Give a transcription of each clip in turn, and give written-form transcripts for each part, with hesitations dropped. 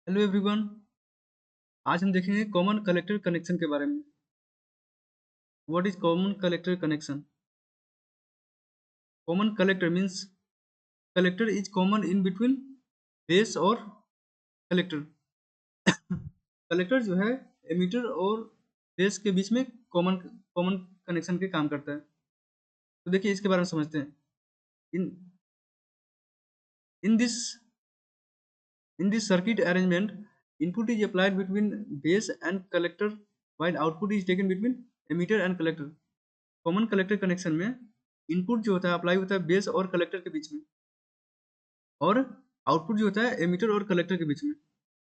Hello everyone. आज हम देखेंगे कॉमन कलेक्टर कनेक्शन के बारे में। What is common collector connection? Common collector means collector is common in between base और कलेक्टर। कलेक्टर जो है एमीटर और बेस के बीच में कॉमन कॉमन कनेक्शन के काम करता है। तो देखिए इसके बारे में समझते हैं। In in this in this circuit arrangement, input is applied between base and collector while output is taken between emitter and collector. Common collector connection में इनपुट जो होता है अप्लाई होता है बेस और कलेक्टर के बीच में, और आउटपुट जो होता है एमीटर और कलेक्टर के बीच में।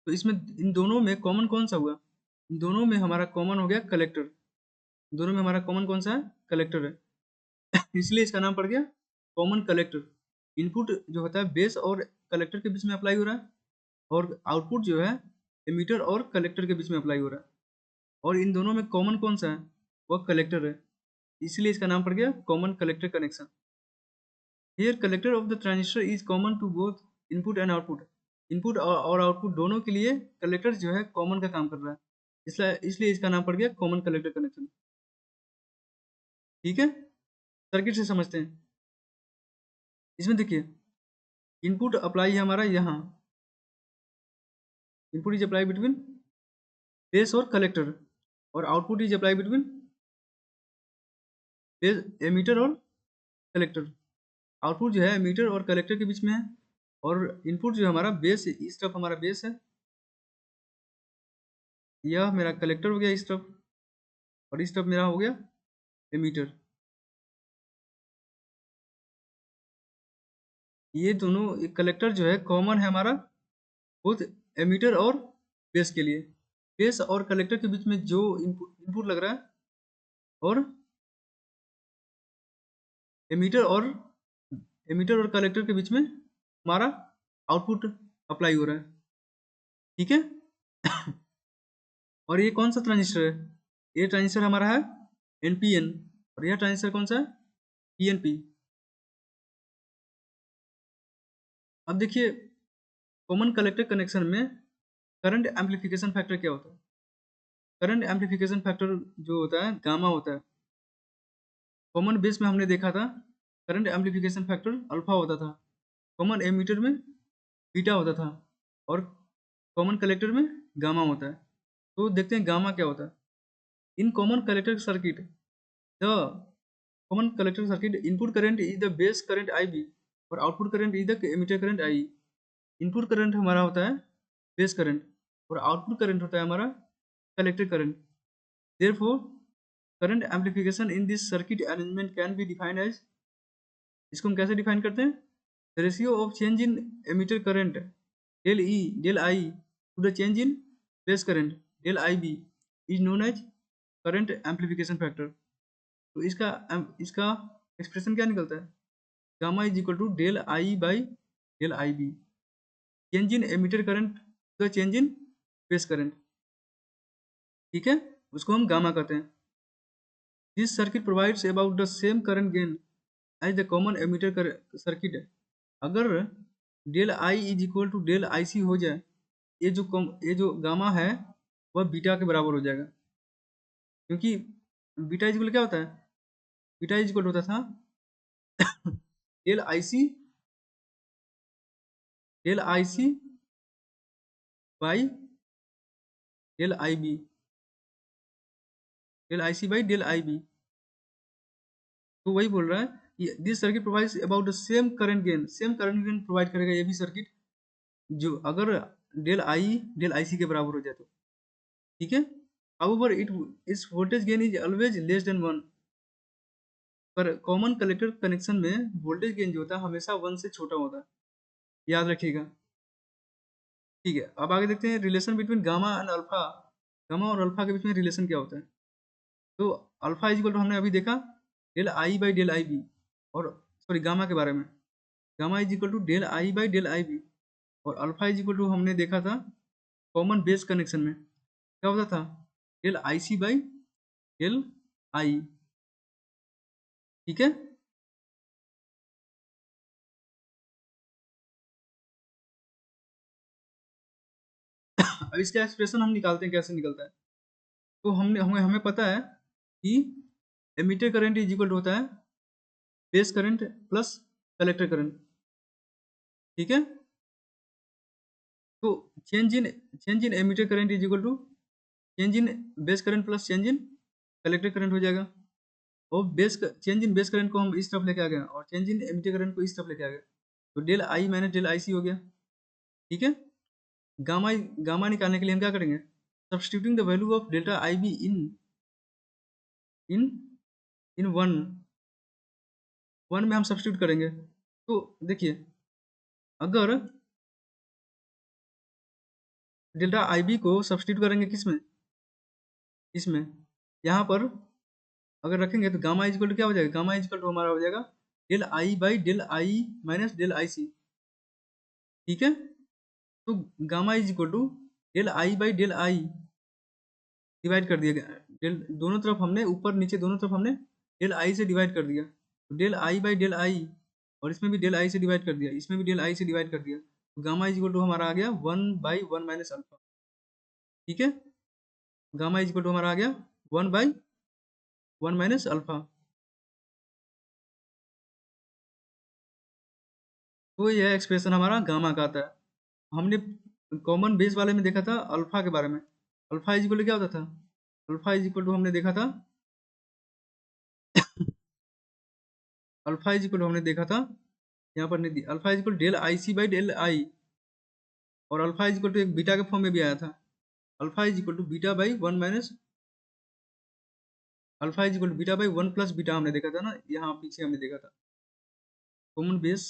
तो इसमें इन दोनों में कॉमन कौन सा हुआ? इन दोनों में हमारा कॉमन हो गया कलेक्टर। दोनों में हमारा कॉमन कौन सा है? कलेक्टर है। इसलिए इसका नाम पड़ गया कॉमन कलेक्टर। इनपुट जो होता है बेस और कलेक्टर के बीच में अप्लाई हो रहा है, और आउटपुट जो है एमीटर और कलेक्टर के बीच में अप्लाई हो रहा है, और इन दोनों में कॉमन कौन सा है? वह कलेक्टर है। इसलिए इसका नाम पड़ गया common collector connection. Here collector of the transistor is common to both input and output। Input और आउटपुट दोनों के लिए कलेक्टर जो है कॉमन का काम कर रहा है, इसलिए इसका नाम पड़ गया कॉमन कलेक्टर कनेक्शन। ठीक है, सर्किट से समझते हैं। इसमें देखिए इनपुट अप्लाई है हमारा यहाँ, input is apply between base और कलेक्टर, और output is apply between emitter और कलेक्टर। आउटपुट जो है एमीटर और कलेक्टर के बीच में है, और इनपुट जो है हमारा बेस, इस तरफ हमारा बेस है, यह मेरा कलेक्टर हो गया इस तरफ, और इस तरफ मेरा हो गया एमीटर। ये दोनों कलेक्टर जो है कॉमन है हमारा बोथ एमीटर और बेस के लिए। बेस और कलेक्टर के बीच में जो इनपुट लग रहा है, और एमीटर और कलेक्टर के बीच में हमारा आउटपुट अप्लाई हो रहा है। ठीक है। और ये कौन सा ट्रांजिस्टर है? ये ट्रांजिस्टर हमारा है एनपीएन, और यह ट्रांजिस्टर कौन सा है? पीएनपी। अब देखिए कॉमन कलेक्टर कनेक्शन में करंट एम्पलीफिकेशन फैक्टर क्या होता है? करंट एम्पलीफिकेशन फैक्टर जो होता है गामा होता है। कॉमन बेस में हमने देखा था करंट एम्पलीफिकेशन फैक्टर अल्फा होता था, कॉमन एमीटर में बीटा होता था, और कॉमन कलेक्टर में गामा होता है। तो देखते हैं गामा क्या होता है। In common collector circuit, the common collector circuit input current is the base current I B, और output current is the emitter current I. Input current हमारा होता है बेस करंट, और आउटपुट करंट होता है हमारा collector current. Therefore current amplification in this circuit arrangement can be defined as, इसको हम कैसे डिफाइन करते हैं? The ratio of change in emitter current del I to the change in base current del I B is known as current amplification factor. तो इसका expression क्या निकलता है? Gamma is equal to del I by del I B, change in emitter current to the change in base current. ठीक है, उसको हम gamma कहते हैं। This circuit provides about the same current gain as the common emitter circuit. अगर del I is equal to del I C हो जाए, ये जो गामा है वह बीटा के बराबर हो जाएगा, क्योंकि बीटा इज इक्वल क्या होता है? बीटा इज इक्वल होता था del I C, del I C by del I B, del I C by del I B. तो वही बोल रहा है कि this circuit provides about the same current gain, same current gain provide करेगा ये भी सर्किट, जो अगर डेल आई सी के बराबर हो जाए तो। ठीक है। हाउएवर इट इस voltage gain is always less than 1। पर कॉमन कलेक्टर कनेक्शन में वोल्टेज गेन जो होता है हमेशा 1 से छोटा होता है, याद रखिएगा। ठीक है, अब आगे देखते हैं relation between gamma and alpha. Gamma और अल्फा के बीच में रिलेशन क्या होता है? तो अल्फा इज इक्वल टू हमने अभी देखा del I by del I B, और सॉरी गामा के बारे में, gamma is equal to del I by del I B, और अल्फा इज इक्वल टू हमने देखा था कॉमन बेस कनेक्शन में क्या होता था? Del I C by del I. ठीक है। अब इसका एक्सप्रेशन हम निकालते हैं, कैसे निकलता है। तो हमने हमें हमें पता है कि emitter current is equal to होता है base current plus collector current, ठीक है। तो change in emitter current is equal to change in base current plus change in collector current हो जाएगा। और चेंज इन बेस करंट को हम इस तरफ लेके आ गए और चेंज इन एमिटर करंट को इस तरफ लेके आ गए, तो del I minus del I C हो गया, ठीक है। गामा गामा निकालने के लिए हम क्या करेंगे, substituting the value of delta I be in in in one one में हम सब्स्टिट्यूट करेंगे। तो देखिए, अगर डेल्टा आई बी को सब्स्टिट्यूट करेंगे किस में, इसमें, यहाँ पर अगर रखेंगे तो गामा इज इक्वल टू क्या हो जाएगा, गामा इज इक्वल टू हमारा हो जाएगा del I by del I minus del I C, ठीक है। तो gamma is equal to del I by del I divide कर दिया गया, डेल दोनों तरफ हमने ऊपर नीचे दोनों तरफ हमने डेल आई से डिवाइड कर दिया, तो del I by del I, और इसमें भी डेल आई से डिवाइड कर दिया, इसमें भी डेल आई से डिवाइड कर दिया, तो गामा इज इक्वल टू हमारा आ गया 1/1 माइनस अल्फा, ठीक है। गामा इज इक्वल टू हमारा आ गया 1/1 माइनस अल्फा। तो यह एक्सप्रेशन हमारा गामा का आता है। हमने कॉमन बेस वाले में देखा था अल्फा के बारे में, अल्फा इज इक्वल टू क्या होता था, अल्फा इज इक्वल टू हमने देखा था अल्फा इज इक्वल टू हमने देखा था, यहाँ पर नहीं दिया, alpha is equal del I C by del I, और अल्फा इज इक्वल टू एक बीटा के फॉर्म में भी आया था, alpha is equal to beta by 1 minus alpha is equal to beta by 1 plus beta हमने देखा था ना, यहाँ पीछे हमने देखा था common base.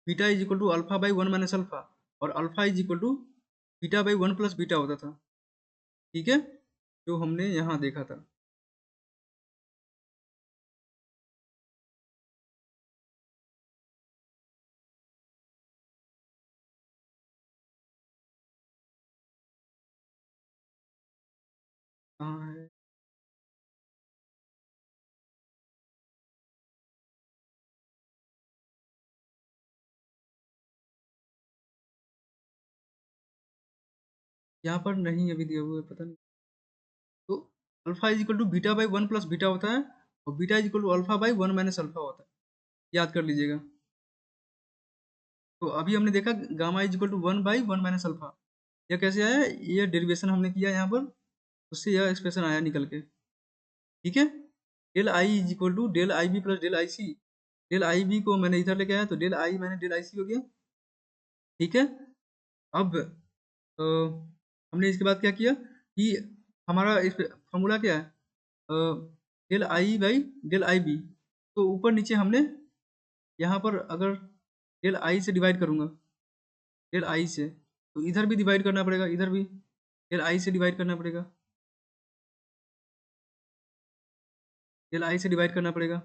Beta is equal to alpha by 1 minus alpha, और alpha is equal to beta by 1 plus beta होता था, ठीक है, जो हमने यहाँ देखा था। कहाँ है, यहाँ पर नहीं अभी दिया हुआ है, पता नहीं। तो alpha is equal to beta by 1 plus beta होता है, और beta is equal to alpha by 1 minus alpha होता है, याद कर लीजिएगा। तो अभी हमने देखा gamma is equal to 1/1 minus alpha, यह कैसे आया, ये डेरिवेशन हमने किया यहाँ पर, उससे यह एक्सप्रेशन आया निकल के, ठीक है। Del I is equal to del I B plus del I C, del I B को मैंने इधर लेके आया तो डेल आई मैंने डेल आई सी हो गया, ठीक है। अब हमने इसके बाद क्या किया कि हमारा इस फॉर्मूला क्या है, del I by del I B, तो ऊपर नीचे हमने यहाँ पर अगर डेल आई से डिवाइड करूँगा, डेल आई से, तो इधर भी डिवाइड करना पड़ेगा, इधर भी डेल आई से डिवाइड करना पड़ेगा, डेल आई से डिवाइड करना पड़ेगा।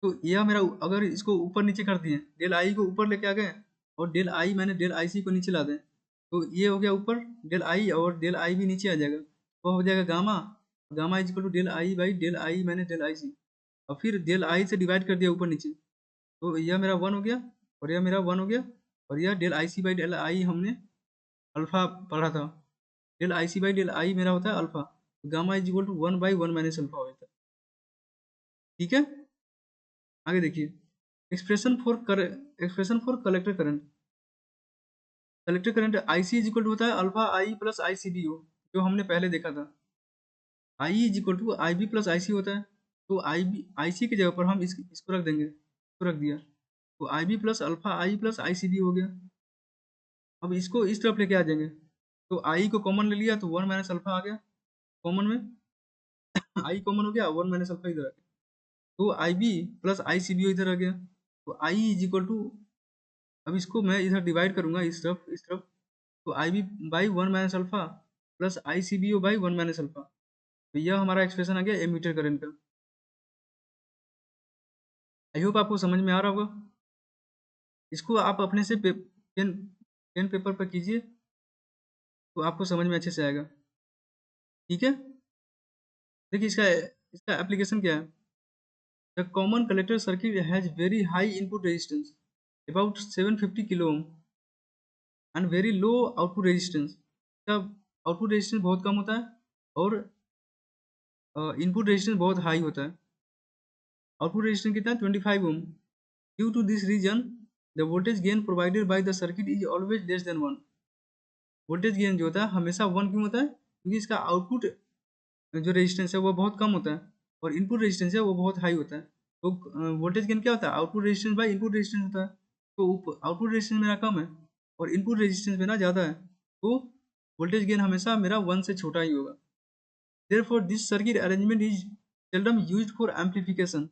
तो यह मेरा, अगर इसको ऊपर नीचे कर दिए, डेल आई को ऊपर लेके आ गए और डेल आई मैंने डेल आई सी को नीचे ला दें, तो ये हो गया ऊपर डेल आई, और डेल आई भी नीचे आ जाएगा, वो हो जाएगा gamma, gamma is equal to del I by del I मैंने डेल आई सी, और फिर डेल आई से डिवाइड कर दिया ऊपर नीचे, तो यह मेरा 1 हो गया, और यह मेरा 1 हो गया, और यह del I C by del I हमने अल्फा पढ़ा था, del I C by del I मेरा होता है alpha, gamma is equal to 1/1 minus alpha होता है, ठीक है। आगे देखिए, expression for collector current, collector current I C is equal to होता है alpha I plus I C B O, जो हमने पहले देखा था, I is equal to I B plus I सी होता है, तो आई सी की जगह पर हम इसको रख देंगे, इसको रख दिया, तो I B plus alpha I plus I C B हो गया। अब इसको इस तरफ लेके आ जाएंगे, तो आई को कॉमन ले लिया तो 1 माइनस अल्फा आ गया कॉमन में, आई कॉमन हो गया, 1 माइनस अल्फा इधर आ गया, तो I B plus I C B इधर आ गया, तो आई इज इक्वल टू, अब इसको मैं इधर डिवाइड करूंगा इस तरफ, तो I B by 1 minus alpha plus I C B O by 1 minus alpha, तो यह हमारा एक्सप्रेशन आ गया एमीटर करंट का। आई होप आपको समझ में आ रहा होगा। इसको आप अपने से पेन पेपर पर कीजिए, तो आपको समझ में अच्छे से आएगा, ठीक है। देखिए इसका इसका एप्लीकेशन क्या है, the common collector circuit has very high input resistance about 750 kilo ohm and very low output resistance. इसका आउटपुट रेजिस्टेंस बहुत कम होता है और इनपुट रेजिस्टेंस बहुत हाई होता है। आउटपुट रेजिस्टेंस कितना है? 25 ohm. Due to this reason the voltage gain provided by the circuit is always less than 1। Voltage gain जो होता है हमेशा 1 क्यों होता है? क्योंकि इसका आउटपुट जो रेजिस्टेंस है वो बहुत कम होता है और इनपुट रेजिस्टेंस है वो बहुत हाई होता है। तो वोल्टेज गेन क्या होता है? Output resistance by input resistance होता है। तो आउटपुट रेजिस्टेंस मेरा कम है और इनपुट रेजिस्टेंस मेरा ज़्यादा है, तो वोल्टेज गेन हमेशा मेरा 1 से छोटा ही होगा। Therefore, this circuit arrangement is seldom used for amplification।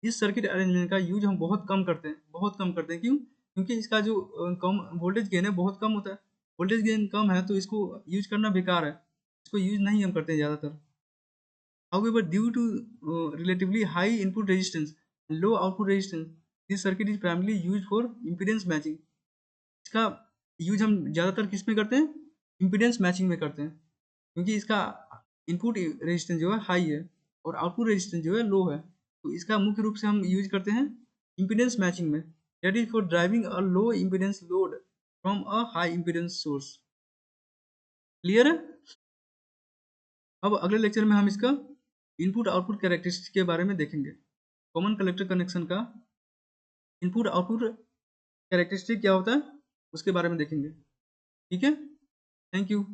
इस सर्किट अरेंजमेंट का यूज हम बहुत कम करते हैं, बहुत कम करते हैं। क्यों? क्योंकि इसका जो कम वोल्टेज गेन है बहुत कम होता है। वोल्टेज गेन कम है तो इसको यूज करना बेकार है, इसको यूज नहीं हम करते हैं ज़्यादातर। However, due to relatively high input resistance and low output resistance, this circuit is primarily used for impedance matching। इसका यूज हम ज़्यादातर किस में करते हैं? इम्पीडेंस मैचिंग में करते हैं, क्योंकि इसका इनपुट रेजिस्टेंस जो है हाई है और आउटपुट रेजिस्टेंस जो है लो है। तो इसका मुख्य रूप से हम यूज करते हैं इम्पीडेंस मैचिंग में, that is for driving a low impedance load from a high impedance source. Clear है? अब अगले लेक्चर में हम इसका इनपुट आउटपुट कैरेक्टरिस्टिक के बारे में देखेंगे। कॉमन कलेक्टर कनेक्शन का इनपुट आउटपुट कैरेक्टरिस्टिक क्या होता है उसके बारे में देखेंगे। ठीक है, थैंक यू।